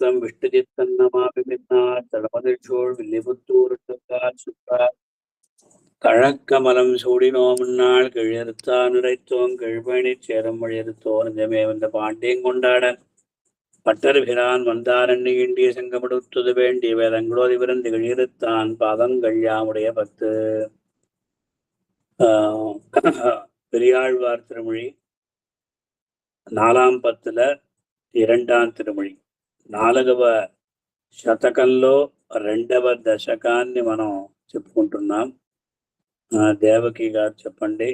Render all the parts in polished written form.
திருத்தலம் விஷ்ணு சித்தன்னமாபிமின்னார் தளமதிழ்ச்சோள் வில்லிபுத்தூர் சுற்றார் கழக்கமலம் சூடினோ முன்னாள் கிழியறுத்தான் நிறைத்தோம் கிழ்பணிச் சேரம் வழியறுத்தோர் நெஞ்சமே வந்த பாண்டியன் கொண்டாட பட்டர்பிரான் வந்தாரண்ணி இண்டிய செங்கமடுத்துது வேண்டிய வேதங்களோதி விருந்து கிழியறுத்தான் பாதங்கள் யாமுடைய 10 பெரியாழ்வார் திருமொழி 4వ పత్తుల 2వ తిరుమొழి 4వ శతకంలో 2వ దశకాన్ని మనం చెప్పుకుంటున్నాం. దేవకి గారు చెప్పండి.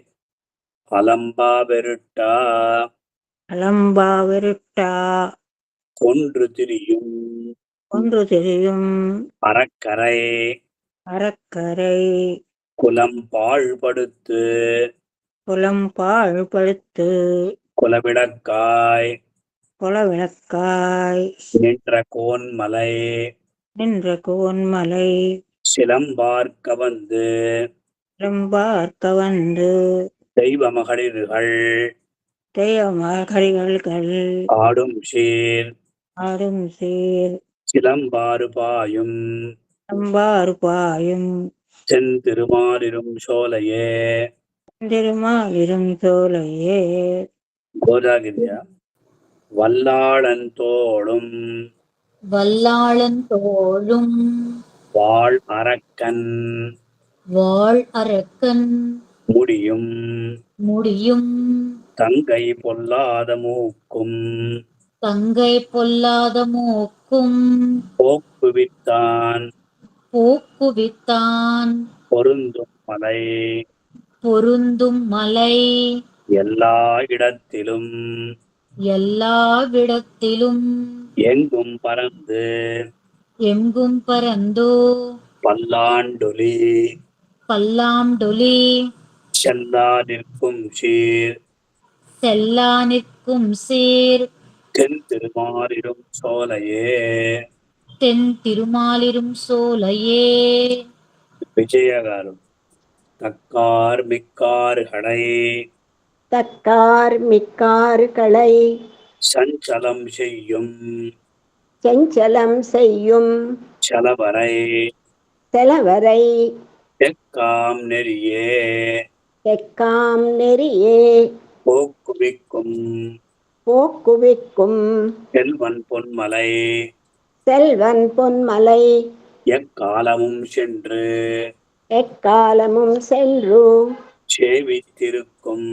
అలంబా వెరుట్ట கொன்று திரியும் அறக்கரை குலம் பாழ்படுத்து குலவிளக்காய் நின்ற கோன்மலை சிலம்பார்க்க வந்து தெய்வ மகளிர்கள் ஆடும் சீர் சிலம்பாறு பாயும் செந்திருமாலிரும் சோலையே கோதாகிரியா வல்லாளன் தோளும் வாழ் அரக்கன் முடியும் தங்கை பொல்லாத மூக்கும் போக்குவித்தான் பொருந்தும் மலை எல்லா இடத்திலும் எங்கும் பறந்து பல்லாண்டொலி செல்லா நிற்கும் சீர் தென் திருமாலிரும் சோலையே. விஜயகாரு தக்கார் மிக்காறுகளை சஞ்சலம் செய்யும் செலவரை தெக்காம் நெறியே போக்குவிக்கும் செல்வன் பொன்மலை எக்காலமும் சென்று சேவித்திருக்கும்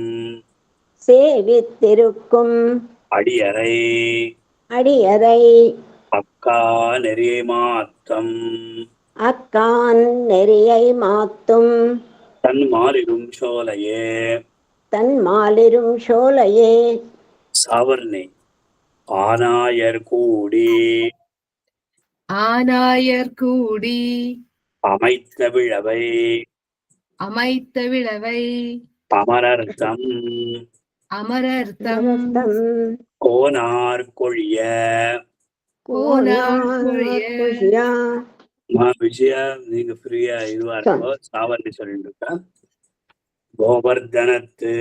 அடியரை அக்கான் நெறியை மாத்தும் தன்மாலிரும் சோலையே. சாவர்ணி ஆனாயர் கூடி அமைத்த விழவை அமரர்த்தம் கோனார் கொழிய விஜயா நீங்க ஃப்ரீயா இதுவா இருக்கோ சாவர்ணி சொல்லிட்டு இருக்கா. கோவர்த்தனத்து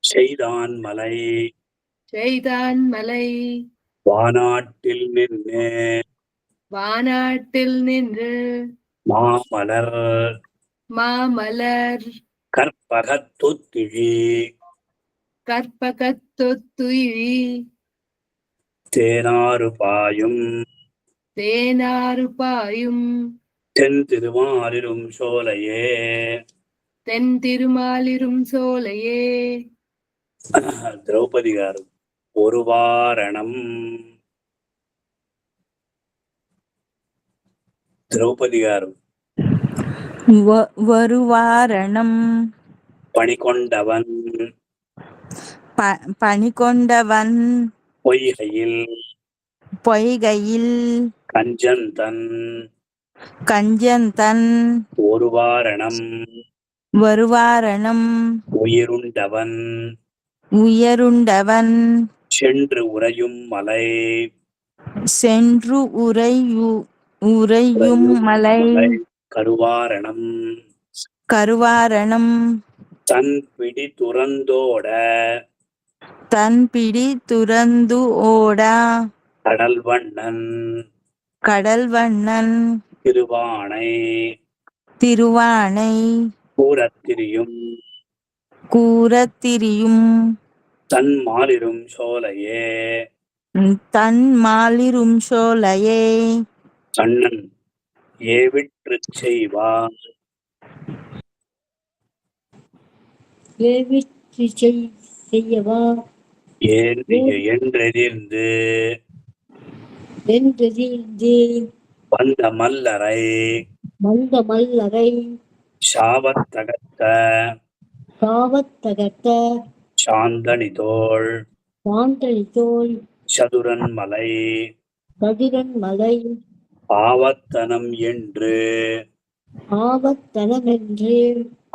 செய்தான் மலை வானாட்டில் நின்று மாமலர் கற்பகத்தொத்திழி தேனாறு பாயும் தென் திருமாலிரும் சோலையே. திரௌபதி గారు ஒரு வாரணம் திரௌபதி గారు பணிகொண்டவன் பொய்கையில் கஞ்சந்தன் ஒரு வாரணம் உயருண்டவன் சென்று உறையும் மலை கருவாரணம் தன் பிடி துறந்தோட தன் பிடி துறந்து ஓடா கடல்வண்ணன் கடல்வண்ணன் திருவானை திருவானை கூரத்திரியும் கூரத்திரியும் தன் மாலிரும் சோலையே தன் மாலிரும் சோலையே கண்ணன் ஏவிற்றுச் செய்வார் செய்யவா என்றெதிர்ந்து வந்த மல்லரை சாவத்தகத்த சாந்தனிதோள் சதுரன்மலை ஆவத்தனம் என்று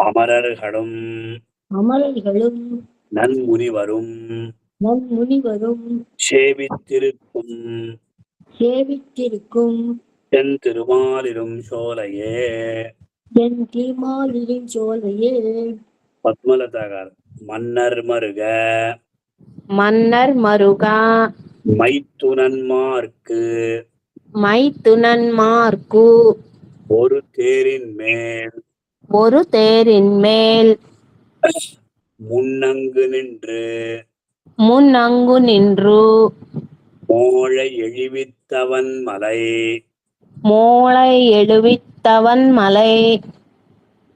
அமரர்களும் நன்முனிவரும் சேவித்திருக்கும் தென் திருமாலிரும் சோலையே பத்மலதாகார் மன்னர் மருக மைத்துனன்மார்க்கு ஒரு தேரின் மேல் முன்னங்கு நின்று மோளை எழுவித்தவன் மலை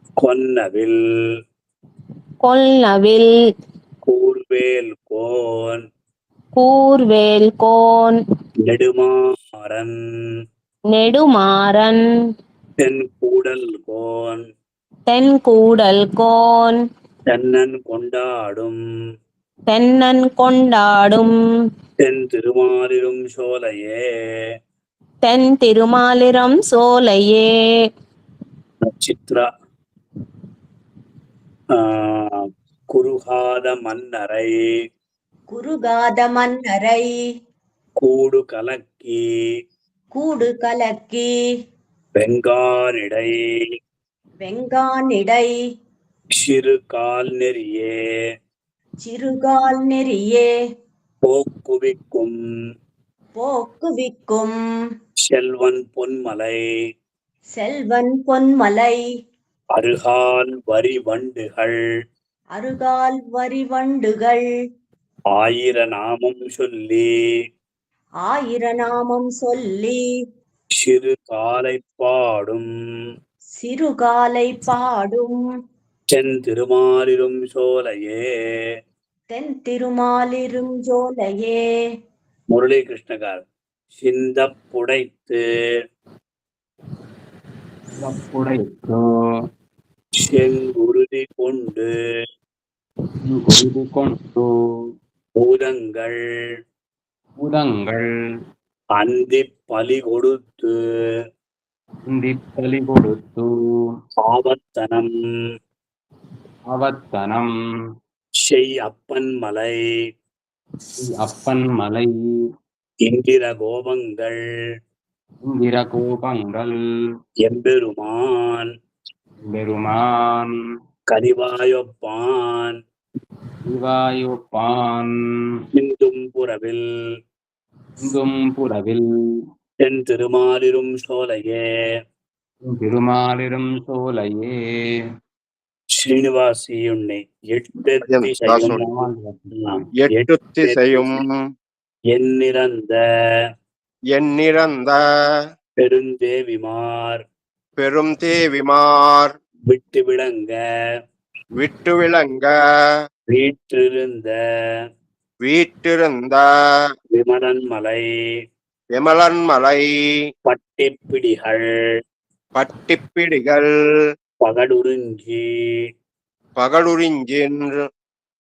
கொன்னவில் கூர்வேல் கோன் நெடுமாறன் தென்கூடல் கோன் தென்னன் கொண்டாடும் தென் திருமாலிரும் சோலையே சித்ரா குறுகாத மன்னரை கூடு கலக்கி வெங்கானிடை சிறுகால் நெறியே போக்குவிக்கும் செல்வன் பொன்மலை அருகால் வரிவண்டுகள் ஆயிர நாமம் சொல்லி சிறுகாலை பாடும் தென் திருமாலிரும் சோலையே முரளி கிருஷ்ணகார் சிந்தப்புடைத்து செங்குருதி கொண்டு பூதங்கள் அந்திப் பலி கொடுத்து ஆவத்தனம் செய் அப்பன் மலை இந்திர கோபங்கள் எம்பெருமான் கரிவாயொப்பான் சிந்தும் புறவில் தென் திருமாலிரும் சோலையே ஸ்ரீனிவாசியுன்னை எட்டுத்திசையும் எண்ணிறந்த பெருந்தேவிமார் விட்டு விளங்க வீற்றிருந்த விமலன் மலை பட்டிப்பிடிகள் பகடுறிஞ்சின்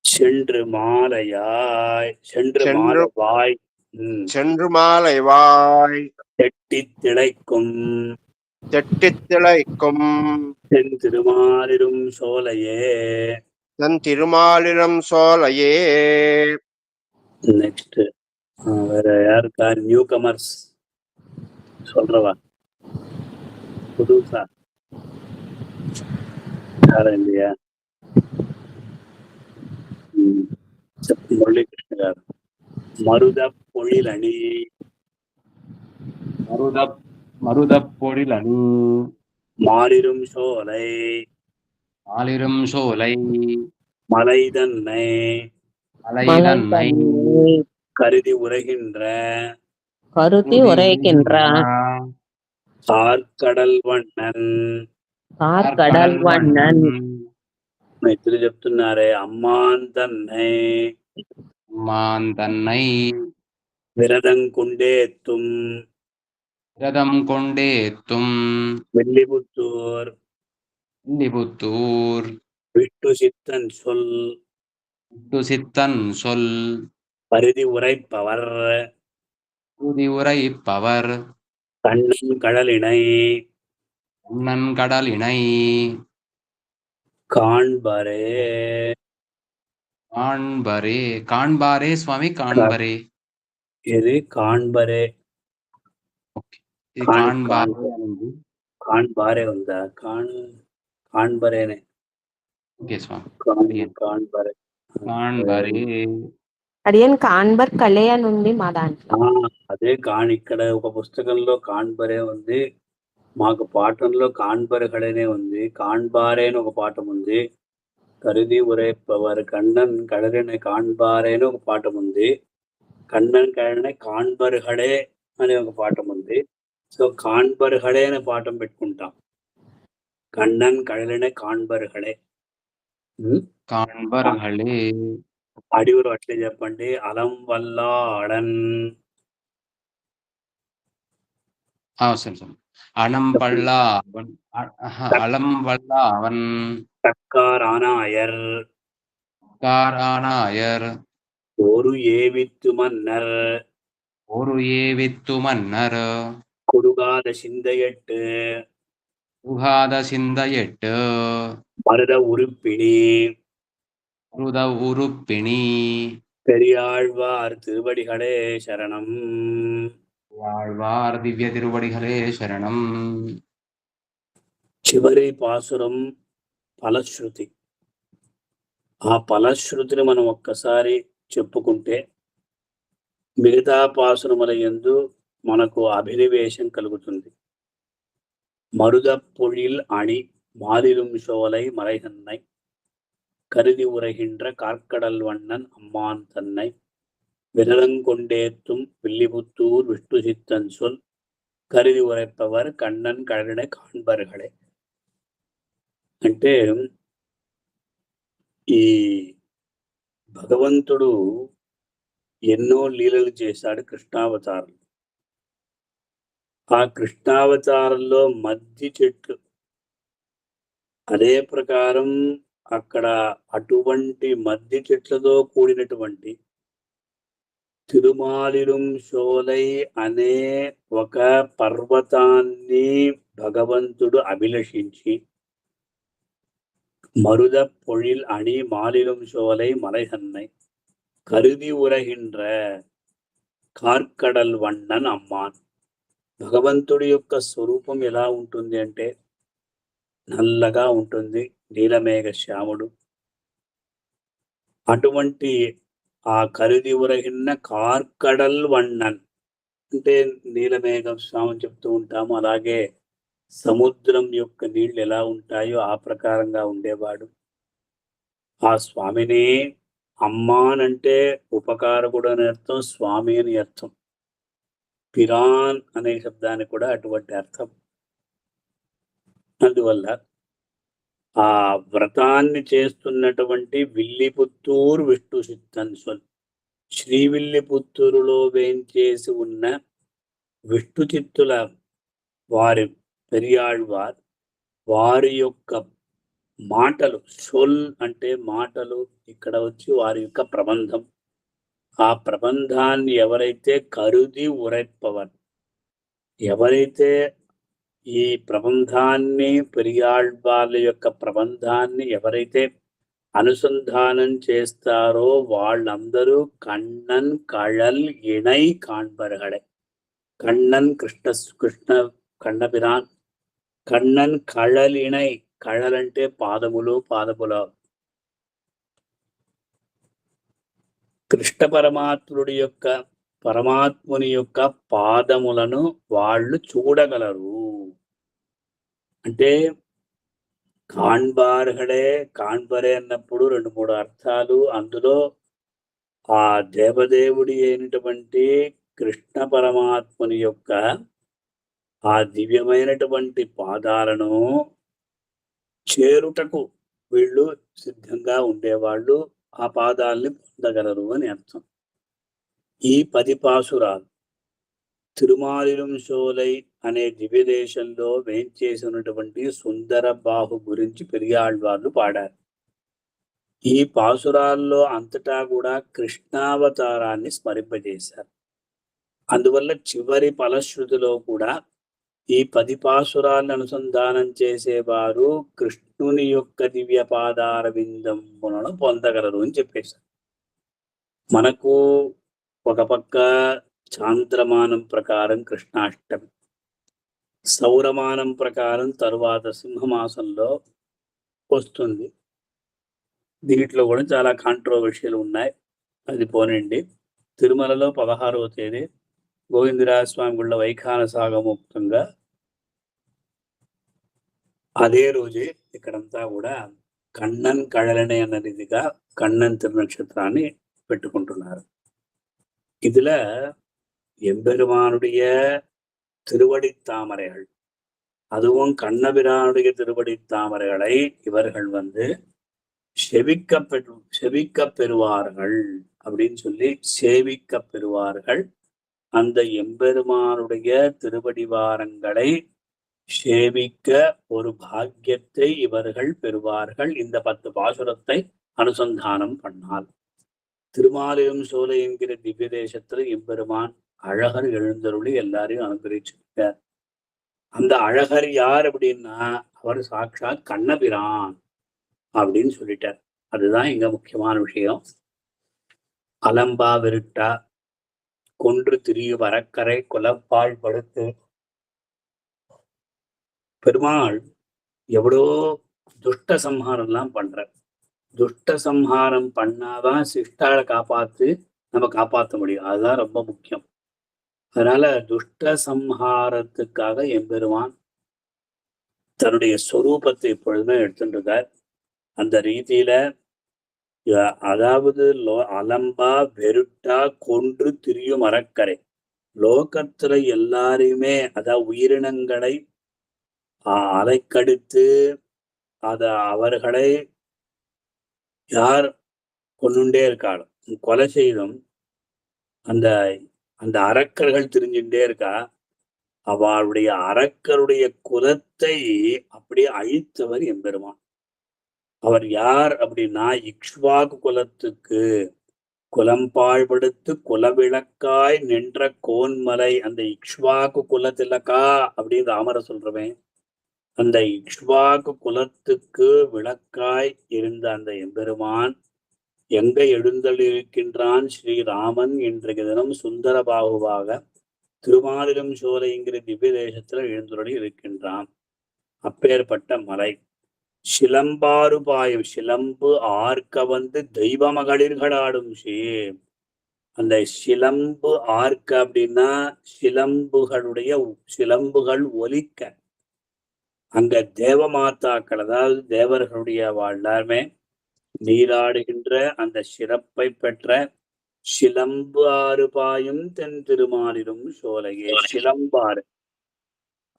சென்று மாலைவாய் தெட்டித் திளைக்கும் தென் திருமாலிரும் சோலையே நெக்ஸ்ட் வேற யாருக்கா நியூ கமர்ஸ் சொல்றவா புதுசா யாரும் இல்லையா முரளி கிருஷ்ணன் గారు. మరుద పొழிలని மருதப்பொழிலணி மாறிடும் சோலை ஆளிரும் சோலை மலைதன்னை மலைதன்னை கருதி உரைகின்ற கருதி உரைக்கின்ற కార్కడల్ వన్నన్ కార్కడల్ వన్నన్ మైత్రి చెప్తున్నారే అమ్మాంతన్నై மாந்தன்னை విరదంకుండేత్తుం விரதம் கொண்டேத்தும் వెల్లిపుత్తూర్ வில்லிபுத்தூர் விட்டு சித்தன் சொல் விட்டு சித்தன் சொல் பரிதி உரைப்பவர் உறுதி உரைப்பவர் கண்ணன் கடலினை கண்ணன் கடலினை காண்பரே காண்பரே காண்பாரே சுவாமி காண்பரே ఇది కాண்బరే ఇది కాణ్- కాண்பாரே అనేది కాண்బారే ఉందా కాண்బరేనే ఓకే స్వామి కాண்బరే కాண்బరే అడియన్ కాన్బర్ కలే అని ఉంది మా దాంట్లో. అదే ఇక్కడ ఒక పుస్తకంలో కాన్బరే ఉంది, మాకు పాఠంలో కాన్బరగడనే ఉంది. కాన్బారే అని ఒక పాఠం ఉంది. కరుది ఉరైపవర్ కண்ணన్ కడలిన కాన్బారే అని ఒక పాఠం ఉంది. కண்ணన్ కడలిన కాన్బర్హడే అనే ఒక పాఠం ఉంది. సో కాన్బర్హడే అనే పాఠం పెట్టుకుంటాం. కண்ணన్ కడలిన కాన్బర్హడే. కాన్బర్హళే అడివురు అట్లే చెప్పండి. అలం వల్ల అడన్ సరే సార్ అణం పళ్ళ అళం వల్ల అవన్ தக்காரானாயர் காரானாயர் ஒரு ஏவித்து மன்னர் ஒரு ஏவித்து மன்னர் குறுகாத சிந்தையட்டு உகாத சிந்தையெட்டு மருத உறுப்பினி மருத உறுப்பிணி பெரியாழ்வார் திருவடிகளே சரணம். வாழ்வார் దివ్య తిరువడిகளே శరణం. చివరి పాసురం ఫలశ్రుతి. ఆ ఫలశ్రుతిని మనం ఒక్కసారి చెప్పుకుంటే మిగతా పాసురముల యందు మనకు అభినివేశం కలుగుతుంది. మరుద పొழில் అణి మాలిரும் சோலை மலைதன்னை கருதி உரைகின்ற கார்க்கடல் வண்ணன் அம்மான் தன்னை விரதங்கொண்டேத்தும் வில்லிபுத்தூர் விஷ்ணு சித்தன் சொல் కరిది ఉరైపవర్ కண்ணన్ కడలిన కాన్బర్హడే. అంటే ఈ భగవంతుడు ఎన్నో లీలలు చేశాడు కృష్ణావతారం. ఆ కృష్ణావతారంలో మద్ది చెట్లు, అదే ప్రకారం అక్కడ అటువంటి మద్ది చెట్లతో కూడినటువంటి తిరుమాలిరుం శోలై అనే ఒక పర్వతాన్ని భగవంతుడు అభిలషించి మరుద పొழில் అణి మాలిரும் சோலை மலைதன்னை కరుది ఉరహిండ్ర కార్కడల్ వన్నన్ అమ్మాన్. భగవంతుడి యొక్క స్వరూపం ఎలా ఉంటుంది అంటే నల్లగా ఉంటుంది, నీలమేఘ శ్యాముడు. అటువంటి ఆ కరుది ఉరహిన్న కార్కడల్ వన్నన్ అంటే నీలమేఘం శ్యామం చెప్తూ ఉంటాము. అలాగే సముద్రం యొక్క నీళ్లు ఎలా ఉంటాయో ఆ ప్రకారంగా ఉండేవాడు. ఆ స్వామిని అమ్మాన్ అంటే ఉపకారకుడు అని అర్థం, స్వామి అని అర్థం. పిరాన్ అనే శబ్దానికి కూడా అటువంటి అర్థం. అందువల్ల ఆ వ్రతాన్ని చేస్తున్నటువంటి విల్లిపుత్తూరు విష్ణు సిద్ధన్ సొల్, శ్రీవిల్లిపుత్తూరులో వేంచేసి ఉన్న విష్ణు చిత్తుల వారి పెరియాళ్వార్ వారి యొక్క మాటలు, సొల్ అంటే మాటలు, ఇక్కడ వచ్చి వారి యొక్క ప్రబంధం. ఆ ప్రబంధాన్ని ఎవరైతే కరుది ఉరైపవర్, ఎవరైతే ఈ ప్రబంధాన్ని పెరియాళ్వార్ల యొక్క ప్రబంధాన్ని ఎవరైతే అనుసంధానం చేస్తారో వాళ్ళందరూ కണ്ണన్ కళల్ ఇణై కాన్బర్హడే. కണ്ണన్ కృష్ణ కన్నపిరాన్, కണ്ണన్ కళల్ ఇణై, కళలంటే పాదములు, పాదముల కృష్ణ పరమాత్ముని యొక్క పాదములను వాళ్ళు చూడగలరు. అంటే కాణ్బరే అన్నప్పుడు 2-3 అర్థాలు. అందులో ఆ దేవదేవుడి అయినటువంటి కృష్ణ పరమాత్ముని యొక్క ఆ దివ్యమైనటువంటి పాదాలను చేరుటకు వీళ్ళు సిద్ధంగా ఉండేవాళ్ళు. ఆ పాదాల్ని పొందగలరు అని అర్థం. ఈ 10 పాసురాలు తిరుమాలిరం షోలై అనే దివ్యదేశంలో వేంచేసినటువంటి సుందర బాహు గురించి పెరియాళ్వార్లు పాడారు. ఈ పాసురాల్లో అంతటా కూడా కృష్ణావతారాన్ని స్మరింపజేశారు. అందువల్ల చివరి ఫలశ్రుతిలో కూడా ఈ 10 పాసురాలను అనుసంధానం చేసేవారు కృష్ణుని యొక్క దివ్య పాదార విందములను పొందగలరు అని చెప్పేశారు. మనకు ఒక పక్క చాంద్రమానం ప్రకారం కృష్ణాష్టమి, సౌరమానం ప్రకారం తరువాత సింహమాసంలో వస్తుంది. దీంట్లో కూడా చాలా కాంట్రోవర్షియల్ ఉన్నాయి. అది పోనండి. తిరుమలలో 16వ తేదీ గోవిందరాజస్వామి గుళ్ళ వైఖాన సాగముక్తంగా అదే రోజే ఇక్కడంతా కూడా కண்ணన్ కழலனை అన్న రీతిగా కண்ணన్ తిరునక్షత్రాన్ని పెట్టుకుంటున్నారు. இதுல எம்பெருமானுடைய திருவடி தாமரைகள், அதுவும் கண்ணபிரானுடைய திருவடி தாமரைகளை இவர்கள் செவிக்க பெறுவார்கள் அப்படின்னு சொல்லி சேவிக்க பெறுவார்கள். அந்த எம்பெருமானுடைய திருவடிவாரங்களை சேவிக்க ஒரு பாக்கியத்தை இவர்கள் பெறுவார்கள். இந்த 10 பாசுரத்தை அனுசந்தானம் பண்ணால் திருமாலிரும் சோலை என்கிற திவ்ய தேசத்துல எம்பெருமான் அழகர் எழுந்தருளி எல்லாரையும் அனுகிரகிச்சிருக்கார். அந்த அழகர் யார் அப்படின்னா அவர் சாட்சாத் கண்ணபிரான் அப்படின்னு சொல்லிட்டார். அதுதான் இங்க முக்கியமான விஷயம். அலம்பா விருட்டா கொன்று திரிய வரக்கரை குலப்பால் படுத்து பெருமாள் எவ்வளோ துஷ்ட சம்ஹாரம்லாம் பண்ற. துஷ்ட சம்ஹாரம் பண்ணாதான் சிஷ்டால நம்ம காப்பாற்ற முடியும். அதுதான் ரொம்ப முக்கியம். அதனால துஷ்ட சம்ஹாரத்துக்காக எம்பெருமான் தன்னுடைய ஸ்வரூபத்தை எப்பொழுதுமே எடுத்துட்டார். அந்த ரீதியில அதாவது அலம்பா வெருட்டா கொன்று திரியும் அறக்கரை, லோகத்துல எல்லாரையுமே அதாவது உயிரினங்களை அலைக்கடித்து அவர்களை யார் கொண்டுண்டே இருக்காள், கொலை செய்தும் அந்த அந்த அரக்கர்கள் திரிஞ்சுட்டே இருக்கா. அவளுடைய அரக்கருடைய குலத்தை அப்படியே அழித்தவர் எம்பெருமான். அவர் யார் அப்படின்னா இக்ஷ்வாகு குலத்துக்கு குலம் பாழ்படுத்து குலவிளக்காய் நின்ற கோன்மலை. அந்த இக்ஷ்வாகு குலத்திலக்கா அப்படின்னு ராமரை சொல்றவன். அந்த இக்ஷ்வாகு குலத்துக்கு விளக்காய் இருந்த அந்த எம்பெருமான் எங்க எழுந்தள்ளிருக்கின்றான்? ஸ்ரீராமன் இன்றைய தினம் சுந்தரபாகுவாக திருமாலிரும் சோலைங்கிற திவ்ய தேசத்துல எழுந்துள்ளி இருக்கின்றான். அப்பேற்பட்ட மலை சிலம்பாறு பாயும், சிலம்பு ஆர்க்க தெய்வ மகளிர்களாடும் அந்த சிலம்பு ஆர்க்க அப்படின்னா சிலம்புகள் ஒலிக்க அங்க தேவமாத்தாக்கள், அதாவது தேவர்களுடைய எல்லாருமே நீராடுகின்ற அந்த சிறப்பை பெற்ற சிலம்பு ஆறு பாயும் தென் திருமாலிரும் சோலையே. சிலம்பாறு,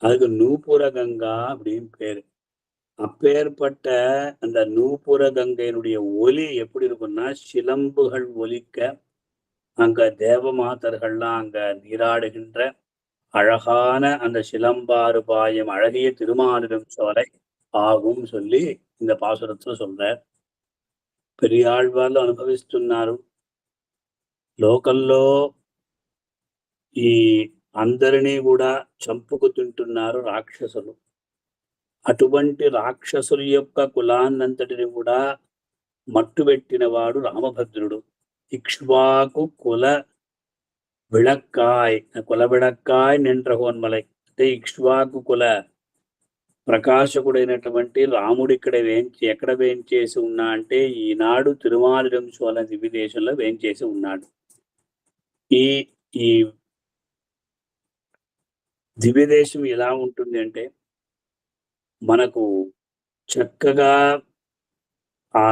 அதுக்கு நூபுர கங்கா அப்படின்னு பேரு. அப்பேற்பட்ட அந்த நூபுர கங்கையினுடைய ஒலி எப்படி இருக்குன்னா, சிலம்புகள் ஒலிக்க அங்க தேவமாதர்கள்லாம் அங்க நீராடுகின்ற அழகான அந்த சிலம்பாறு பாயம் அழகிய திருமாலிரும் சோலை ఆகும் சொல்லி இந்த పాసురత్తులో சொல்றார். పెరియాళ్వాళ్ళు అనుభవిస్తున్నారు. లోకంలో ఈ అందరినీ కూడా చంపుకు తింటున్నారు రాక్షసులు. అటువంటి రాక్షసుల యొక్క కులాన్నంతటిని కూడా మట్టుబెట్టినవాడు రామభద్రుడు. ఇక్ష్వాకు కుల విளக்காய் నిండ్ర హోన్మలై అంటే ఇక్ష్వాకు కుల ప్రకాశకుడైనటువంటి రాముడు ఎక్కడ వేంచేసి ఉన్నా అంటే ఈనాడు తిరుమాలిరంశోల దివ్యదేశంలో వేంచేసి ఉన్నాడు. ఈ ఈ దివ్యదేశం ఎలా ఉంటుంది అంటే మనకు చక్కగా ఆ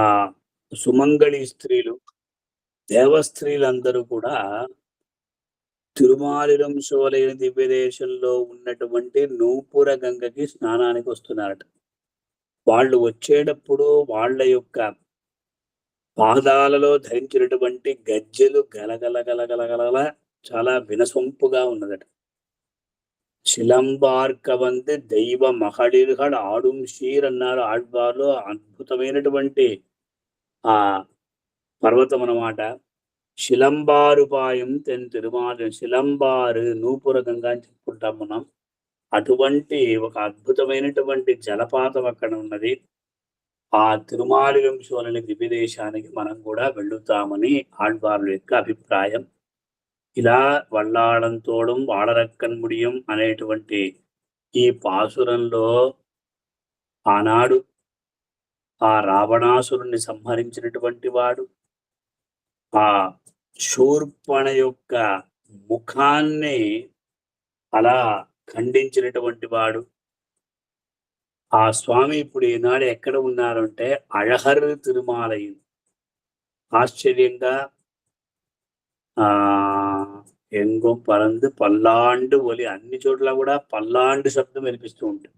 సుమంగళి స్త్రీలు, దేవస్త్రీలందరూ కూడా తిరుమాలిరంశోలైన దివ్యదేశంలో ఉన్నటువంటి నూపుర గంగకి స్నానానికి వస్తున్నారట. వాళ్ళు వచ్చేటప్పుడు వాళ్ళ యొక్క పాదాలలో ధరించినటువంటి గజ్జెలు గలగల చాలా వినసొంపుగా ఉన్నదట. శిలంబార్క వంది దైవ మహళిర్హడ్ ఆడుం షీర్ అన్నారు ఆళ్వార్లో. అద్భుతమైనటువంటి ఆ పర్వతం అన్నమాట. శిలంబారుపాయం తిరుమాలి, శిలంబారు నూపుర గంగా అని చెప్పుకుంటాం మనం. అటువంటి ఒక అద్భుతమైనటువంటి జలపాతం అక్కడ ఉన్నది. ఆ తిరుమాలిరంశోలని దివ్యదేశానికి మనం కూడా వెళుతామని ఆళ్వార్ల యొక్క అభిప్రాయం. ఇలా వల్లాడంతోడం వాడరక్కన్ ముడియం అనేటువంటి ఈ పాసురంలో ఆనాడు ఆ రావణాసురుణ్ణి సంహరించినటువంటి వాడు, ఆ శూర్పణ యొక్క ముఖాన్ని అలా ఖండించినటువంటి వాడు, ఆ స్వామి ఇప్పుడు ఈనాడు ఎక్కడ ఉన్నారంటే అழகர் తిరుమాలయం. ఆశ్చర్యంగా ఎంగం పరందు పల్లాండు ఒలి, అన్ని చోట్ల కూడా పల్లాండు శబ్దం వినిపిస్తూ ఉంటుంది.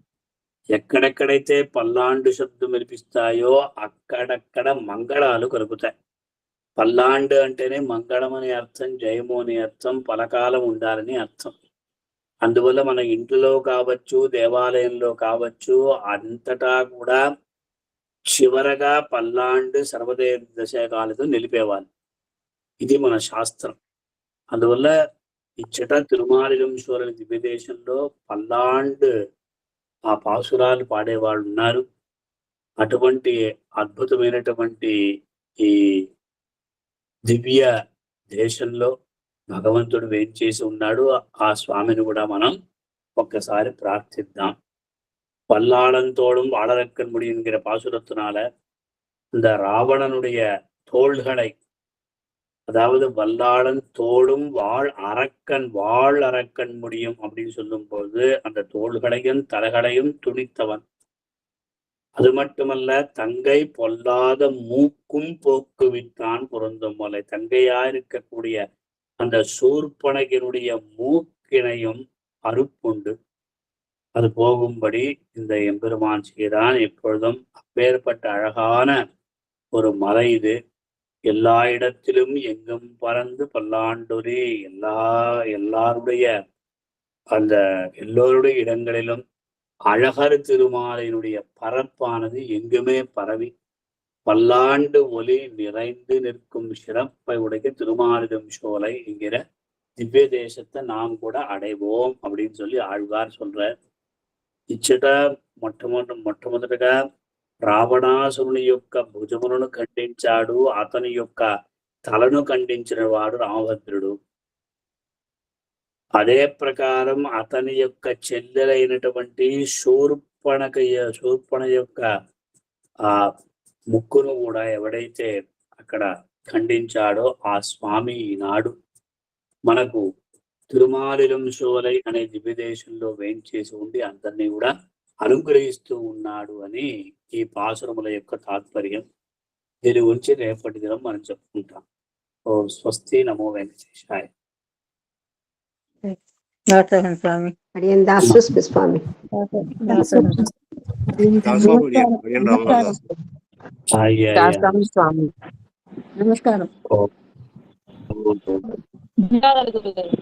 ఎక్కడెక్కడైతే పల్లాండు శబ్దం వినిపిస్తాయో అక్కడక్కడ మంగళాలు కలుగుతాయి. పల్లాండు అంటేనే మంగళం అనే అర్థం, జయము అనే అర్థం, పలకాలం ఉండాలని అర్థం. అందువల్ల మన ఇంట్లో కావచ్చు, దేవాలయంలో కావచ్చు, అంతటా కూడా చివరగా పల్లాండు సర్వదేవ దశకాలతో నిలిపేవాళ్ళు. ఇది మన శాస్త్రం. అందువల్ల ఇచ్చట తిరుమాలిరంశోలని దివ్యదేశంలో పల్లాండు ఆ పాసురాలు పాడేవాళ్ళు ఉన్నారు. అటువంటి అద్భుతమైనటువంటి ఈ దివ్య దేశంలో భగవంతుడు వేంచేసి ఉన్నాడు. ఆ స్వామిని కూడా మనం ఒక్కసారి ప్రార్థిద్దాం. பல்லாளந்தோடும் வாழறக்கன் முடியும் என்கிற பாசுரத்தினால இந்த ராவணனுடைய தோள்களை, அதாவது வல்லாளன் தோளும் வாழ் அரக்கன் முடியும் அப்படின்னு சொல்லும் போது அந்த தோள்களையும் தலைகளையும் துணித்தவன். அது மட்டுமல்ல, தங்கை பொல்லாத மூக்கும் போக்குவித்தான் பொருந்தும் மலை. தங்கையா இருக்கக்கூடிய அந்த சூர்பனகனுடைய மூக்கினையும் அறுப்புண்டு அது போகும்படி இந்த எம்பெருமான் செய்தான். எப்பொழுதும் அப்பேற்பட்ட அழகான ஒரு மலை இது. எல்லா இடத்திலும் எங்கும் பறந்து பல்லாண்டுரே, எல்லாருடைய அந்த எல்லோருடைய இடங்களிலும் அழகர் திருமாலினுடைய பரப்பானது எங்குமே பரவி பல்லாண்டு ஒலி நிறைந்து நிற்கும் சிறப்பை உடைய திருமாலிருஞ்சோலை என்கிற திவ்ய தேசத்தை நாம் கூட அடைவோம் அப்படின்னு சொல்லி ஆழ்வார் சொல்ற. ఇచ్చట మొట్టమొదటిగా రావణాసురుని యొక్క భుజములను ఖండించాడు, అతని యొక్క తలను ఖండించిన వాడు రామభద్రుడు. అదే ప్రకారం అతని యొక్క చెల్లెలైనటువంటి శూర్పణ యొక్క ఆ ముక్కును కూడా ఎవడైతే అక్కడ ఖండించాడో ఆ స్వామి ఈనాడు మనకు తిరుమాలిరంశోలై అనే దివ్యదేశంలో వేంచేసి ఉండి అందరినీ కూడా అనుగ్రహిస్తూ ఉన్నాడు అని ఈ పాసురముల యొక్క తాత్పర్యం. దీని గురించి రేపటి దినం మనం చెప్పుకుంటాం. ఓ స్వస్తి, నమో వెంకటేశాయ. స్వామి అడియన్ దాసు స్వామి స్వామి నమస్కారం. ధన్యవాదాలు గురుగారు.